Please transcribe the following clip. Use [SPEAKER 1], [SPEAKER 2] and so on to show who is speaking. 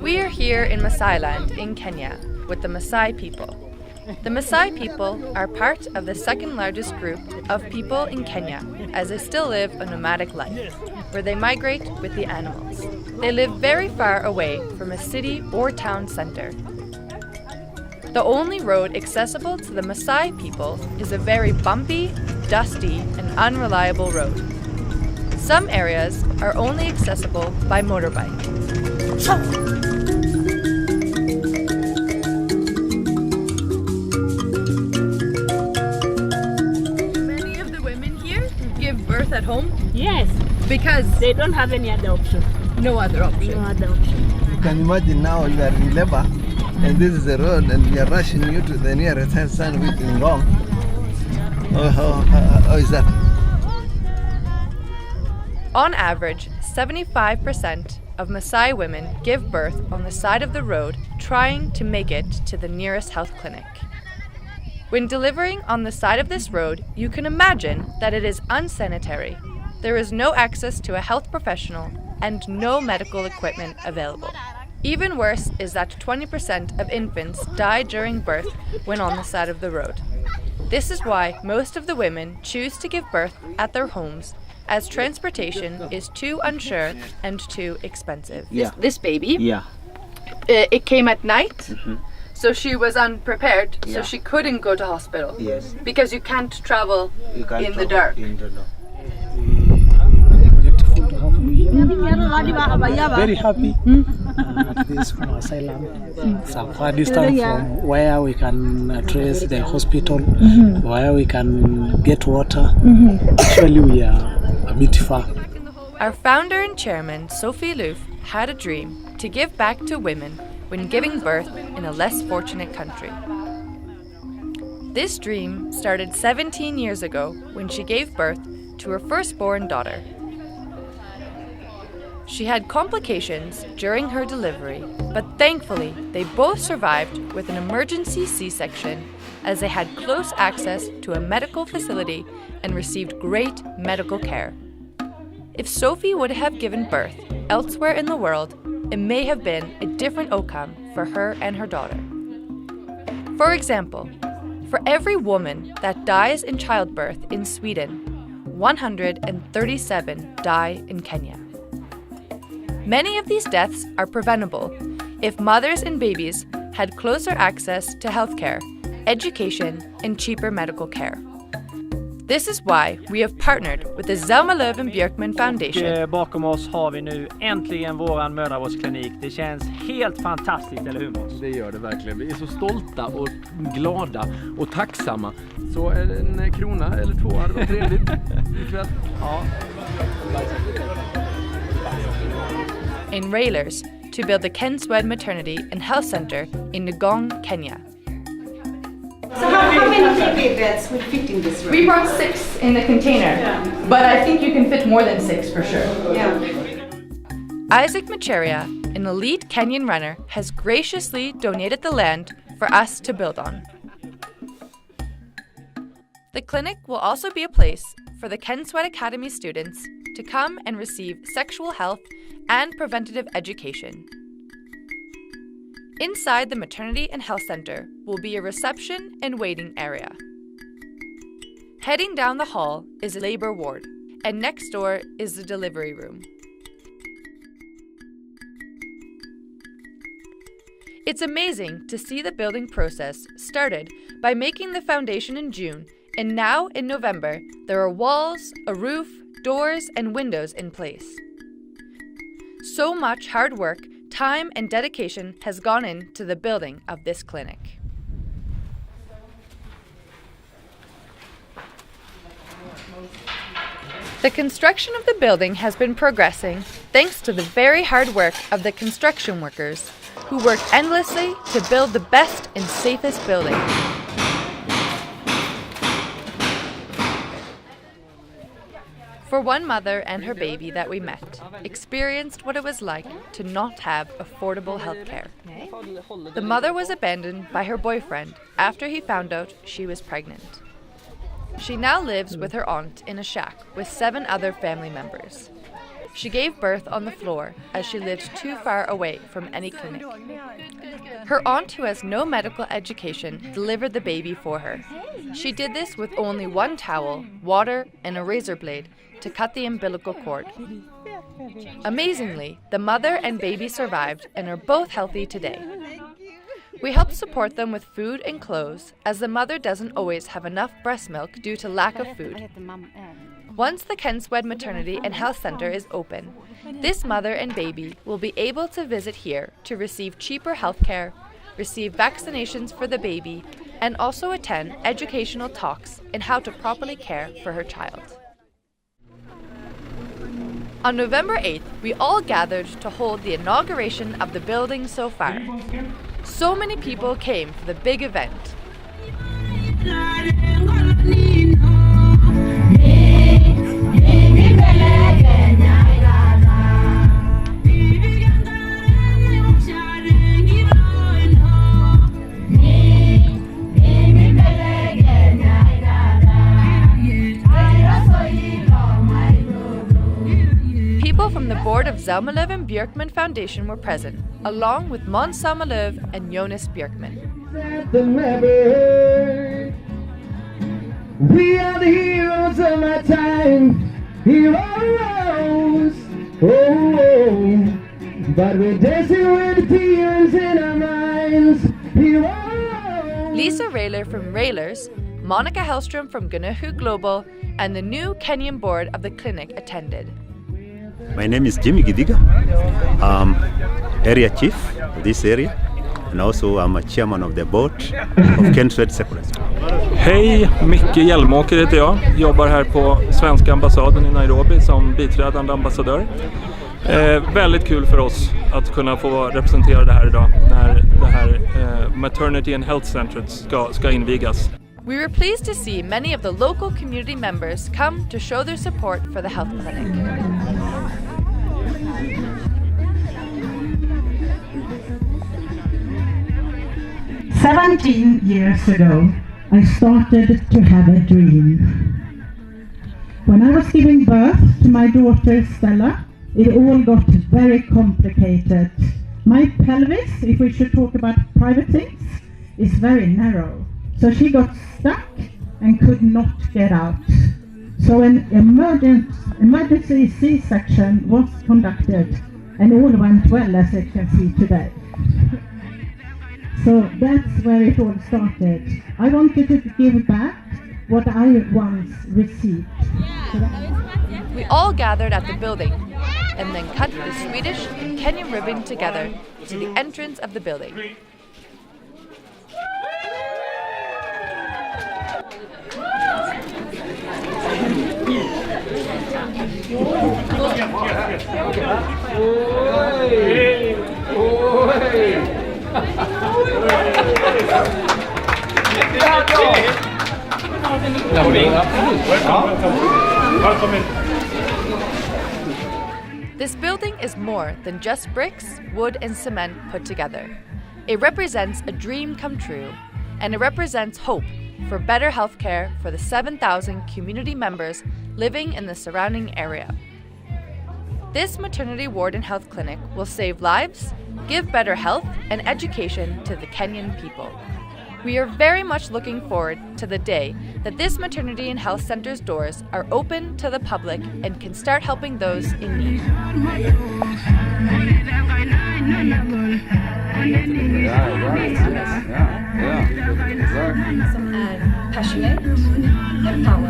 [SPEAKER 1] We are here in Maasai land in Kenya with the Maasai people. The Maasai people are part of the second largest group of people in Kenya, as they still live a nomadic life, where they migrate with the animals. They live very far away from a city or town center. The only road accessible to the Maasai people is a very bumpy, dusty, and unreliable road. Some areas are only accessible by motorbike. Many of the women here give birth at home?
[SPEAKER 2] Yes.
[SPEAKER 1] Because
[SPEAKER 2] they don't have any other option.
[SPEAKER 1] No other option.
[SPEAKER 2] No other option.
[SPEAKER 3] You can imagine now you are in labor and this is the road and we are rushing you to the nearest health center with is wrong. How is that?
[SPEAKER 1] On average, 75% of Maasai women give birth on the side of the road trying to make it to the nearest health clinic. When delivering on the side of this road, you can imagine that it is unsanitary. There is no access to a health professional and no medical equipment available. Even worse is that 20% of infants die during birth when on the side of the road. This is why most of the women choose to give birth at their homes, as transportation is too unsure and too expensive.
[SPEAKER 4] Yeah.
[SPEAKER 1] This baby,
[SPEAKER 4] Yeah.
[SPEAKER 1] It came at night,
[SPEAKER 4] Mm-hmm.
[SPEAKER 1] so she was unprepared, so
[SPEAKER 4] Yeah.
[SPEAKER 1] she couldn't go to hospital.
[SPEAKER 4] Yes.
[SPEAKER 1] Because you can't travel
[SPEAKER 4] You can't
[SPEAKER 1] in the
[SPEAKER 4] travel
[SPEAKER 1] dark.
[SPEAKER 4] in the dark.
[SPEAKER 5] Very happy at this asylum. It's a far distance from where we can trace the hospital, where we can get water. Actually, we are a bit far.
[SPEAKER 1] Our founder and chairman, Sophie Lööf, had a dream to give back to women when giving birth in a less fortunate country. This dream started 17 years ago when she gave birth to her firstborn daughter. She had complications during her delivery, but thankfully they both survived with an emergency C-section as they had close access to a medical facility and received great medical care. If Sophie would have given birth elsewhere in the world, it may have been a different outcome for her and her daughter. For example, for every woman that dies in childbirth in Sweden, 137 die in Kenya. Many of these deaths are preventable if mothers and babies had closer access to healthcare, education, and cheaper medical care. This is why we have partnered with the Zelmerlöw Björkman Foundation.
[SPEAKER 6] Bakom oss har vi nu äntligen våran mödravårdsklinik. Det känns helt fantastiskt, eller hur Måns?
[SPEAKER 7] Det gör det verkligen. Vi är så stolta och glada och tacksamma. Så en krona eller två hade varit trevligt ikväll. Ja.
[SPEAKER 1] In Railers to build the Kenswed Maternity and Health Center in Ngong, Kenya.
[SPEAKER 8] So how many baby beds would fit in this room?
[SPEAKER 1] We brought 6 in the container, but I think you can fit more than 6 for sure.
[SPEAKER 8] Yeah.
[SPEAKER 1] Isaac Macharia, an elite Kenyan runner, has graciously donated the land for us to build on. The clinic will also be a place for the Kenswed Academy students to come and receive sexual health and preventative education. Inside the Maternity and Health Center will be a reception and waiting area. Heading down the hall is a labor ward, and next door is the delivery room. It's amazing to see the building process started by making the foundation in June, and now in November there are walls, a roof, doors, and windows in place. So much hard work, time, and dedication has gone into the building of this clinic. The construction of the building has been progressing thanks to the very hard work of the construction workers who worked endlessly to build the best and safest building. For one mother and her baby that we met experienced what it was like to not have affordable health care. The mother was abandoned by her boyfriend after he found out she was pregnant. She now lives with her aunt in a shack with 7 other family members. She gave birth on the floor as she lived too far away from any clinic. Her aunt, who has no medical education, delivered the baby for her. She did this with only one towel, water, and a razor blade to cut the umbilical cord. Amazingly, the mother and baby survived and are both healthy today. We help support them with food and clothes, as the mother doesn't always have enough breast milk due to lack of food. Once the Kenswed Maternity and Health Center is open, this mother and baby will be able to visit here to receive cheaper health care, receive vaccinations for the baby, and also attend educational talks in how to properly care for her child. On November 8th, we all gathered to hold the inauguration of the building so far. So many people came for the big event. People from the board of Zelmerlöw Björkman Foundation were present, along with Måns Zelmerlöw and Jonas Björkman.
[SPEAKER 3] We are the heroes of my time, heroes. Oh, but we're dancing with tears in our minds, heroes.
[SPEAKER 1] Lisa Rayler from Railers, Monica Hellström from Gnuhu Global, and the new Kenyan board of the clinic attended.
[SPEAKER 4] My name is Jimmy Gidiga. I'm area chief of this area, and also I'm a chairman of the board of Kenswed Secondary School.
[SPEAKER 9] Hej, Micke Hjälmåker heter jag. Jobbar här på svenska ambassaden i Nairobi som biträdande ambassadör. Väldigt kul för oss att kunna få representera det här idag när det här Maternity and Health Center ska invigas.
[SPEAKER 1] We were pleased to see many of the local community members come to show their support for the health clinic.
[SPEAKER 10] "17 years ago, I started to have a dream. When I was giving birth to my daughter Stella, it all got very complicated. My pelvis, if we should talk about private things, is very narrow. So she got stuck and could not get out. So an emergency C-section was conducted, and all went well, as you can see today. So that's where it all started. I wanted to give back what I once received.
[SPEAKER 1] We all gathered at the building and then cut the Swedish and Kenyan ribbon together to the entrance of the building. This building is more than just bricks, wood, and cement put together. It represents a dream come true, and it represents hope for better healthcare for the 7,000 community members living in the surrounding area. This maternity ward and health clinic will save lives, give better health and education to the Kenyan people. We are very much looking forward to the day that this maternity and health center's doors are open to the public and can start helping those in need.
[SPEAKER 8] Passionate, empowered.